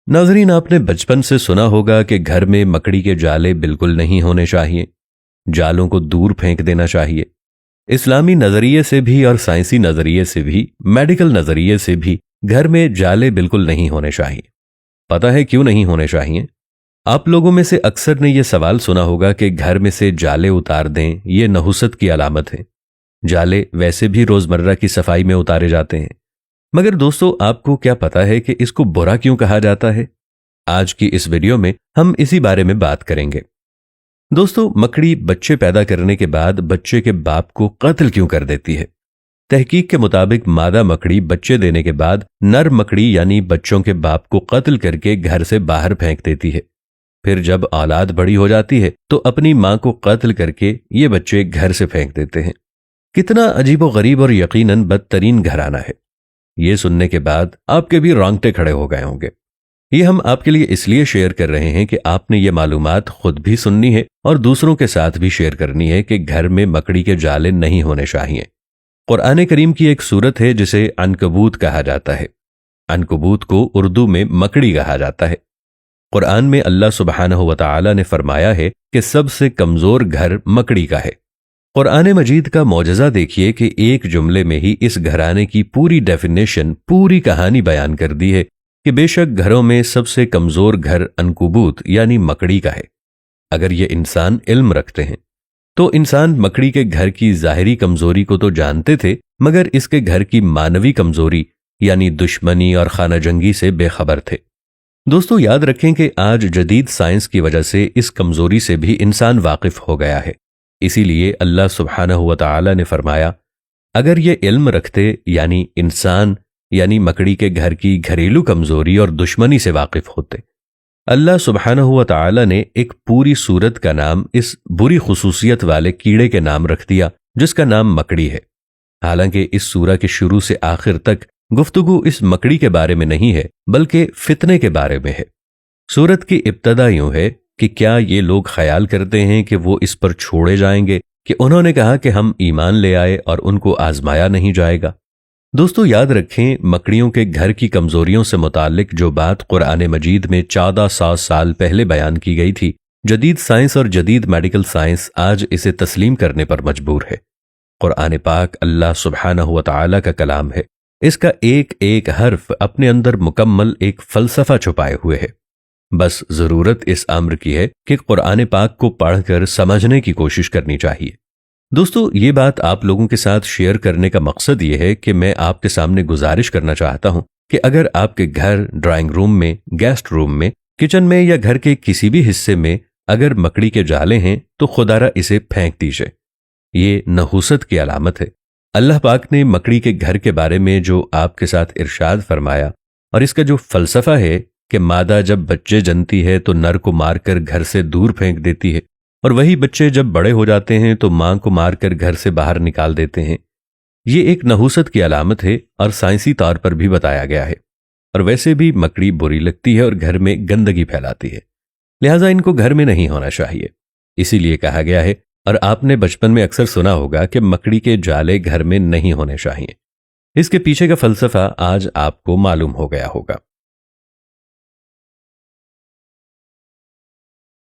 नाज़रीन, आपने बचपन से सुना होगा कि घर में मकड़ी के जाले बिल्कुल नहीं होने चाहिए, जालों को दूर फेंक देना चाहिए। इस्लामी नज़रिए से भी और साइंसी नज़रिए से भी, मेडिकल नज़रिए से भी घर में जाले बिल्कुल नहीं होने चाहिए। पता है क्यों नहीं होने चाहिए? आप लोगों में से अक्सर ने यह सवाल सुना होगा कि घर में से जाले उतार दें, ये नहुसत की अलामत है। जाले वैसे भी रोजमर्रा की सफाई में उतारे जाते हैं, मगर दोस्तों, आपको क्या पता है कि इसको बुरा क्यों कहा जाता है? आज की इस वीडियो में हम इसी बारे में बात करेंगे। दोस्तों, मकड़ी बच्चे पैदा करने के बाद बच्चे के बाप को कत्ल क्यों कर देती है? तहकीक के मुताबिक मादा मकड़ी बच्चे देने के बाद नर मकड़ी यानी बच्चों के बाप को कत्ल करके घर से बाहर फेंक देती है। फिर जब औलाद बड़ी हो जाती है तो अपनी मां को कत्ल करके ये बच्चे घर से फेंक देते हैं। कितना अजीबोगरीब और यकीनन बदतरीन घराना है। ये सुनने के बाद आपके भी रोंगटे खड़े हो गए होंगे। ये हम आपके लिए इसलिए शेयर कर रहे हैं कि आपने ये मालूमात खुद भी सुननी है और दूसरों के साथ भी शेयर करनी है कि घर में मकड़ी के जाले नहीं होने चाहिए। कुरान करीम की एक सूरत है जिसे अनकबूत कहा जाता है। अनकबूत को उर्दू में मकड़ी कहा जाता है। कुरान में अल्लाह सुब्हानहु व तआला ने फरमाया है कि सबसे कमजोर घर मकड़ी का है। कुरान मजीद का मौजज़ा देखिए कि एक जुमले में ही इस घराने की पूरी डेफिनेशन, पूरी कहानी बयान कर दी है कि बेशक घरों में सबसे कमजोर घर अनकबूत यानी मकड़ी का है। अगर ये इंसान इल्म रखते हैं तो इंसान मकड़ी के घर की ज़ाहिरी कमजोरी को तो जानते थे, मगर इसके घर की मानवी कमजोरी यानी दुश्मनी और खाना जंगी से बेखबर थे। दोस्तों, याद रखें कि आज जदीद साइंस की वजह से इस कमजोरी से भी इंसान वाकिफ हो गया है। इसीलिए अल्लाह सुब्हानहु व तआला ने फरमाया, अगर ये इल्म रखते यानी इंसान यानी मकड़ी के घर की घरेलू कमजोरी और दुश्मनी से वाकिफ होते। अल्लाह सुब्हानहु व तआला ने एक पूरी सूरत का नाम इस बुरी खुसूसियत वाले कीड़े के नाम रख दिया जिसका नाम मकड़ी है। हालांकि इस सूरा के शुरू से आखिर तक गुफ्तगू इस मकड़ी के बारे में नहीं है, बल्कि फितने के बारे में है। सूरत की इब्तदा यूं है कि क्या ये लोग ख्याल करते हैं कि वो इस पर छोड़े जाएंगे कि उन्होंने कहा कि हम ईमान ले आए और उनको आजमाया नहीं जाएगा। दोस्तों, याद रखें, मकड़ियों के घर की कमजोरियों से मुतालिक जो बात कुरान मजीद में 1400 साल पहले बयान की गई थी, जदीद साइंस और जदीद मेडिकल साइंस आज इसे तस्लीम करने पर मजबूर है। कुरान पाक अल्लाह सुब्हानहु व तआला का कलाम है। इसका एक एक हर्फ अपने अंदर मुकम्मल एक फलसफा छुपाए हुए है। बस जरूरत इस अम्र की है कि कुरान पाक को पढ़कर समझने की कोशिश करनी चाहिए। दोस्तों, ये बात आप लोगों के साथ शेयर करने का मकसद ये है कि मैं आपके सामने गुजारिश करना चाहता हूं कि अगर आपके घर, ड्राइंग रूम में, गेस्ट रूम में, किचन में या घर के किसी भी हिस्से में अगर मकड़ी के जाले हैं तो खुदारा इसे फेंक दीजिए। ये नहुसत की अलामत है। अल्लाह पाक ने मकड़ी के घर के बारे में जो आपके साथ इरशाद फरमाया और इसका जो फलसफा है कि मादा जब बच्चे जनती है तो नर को मारकर घर से दूर फेंक देती है और वही बच्चे जब बड़े हो जाते हैं तो मां को मारकर घर से बाहर निकाल देते हैं, ये एक नहुसत की अलामत है और साइंसी तौर पर भी बताया गया है। और वैसे भी मकड़ी बुरी लगती है और घर में गंदगी फैलाती है, लिहाजा इनको घर में नहीं होना चाहिए। इसीलिए कहा गया है, और आपने बचपन में अक्सर सुना होगा कि मकड़ी के जाले घर में नहीं होने चाहिए। इसके पीछे का फलसफा आज आपको मालूम हो गया होगा।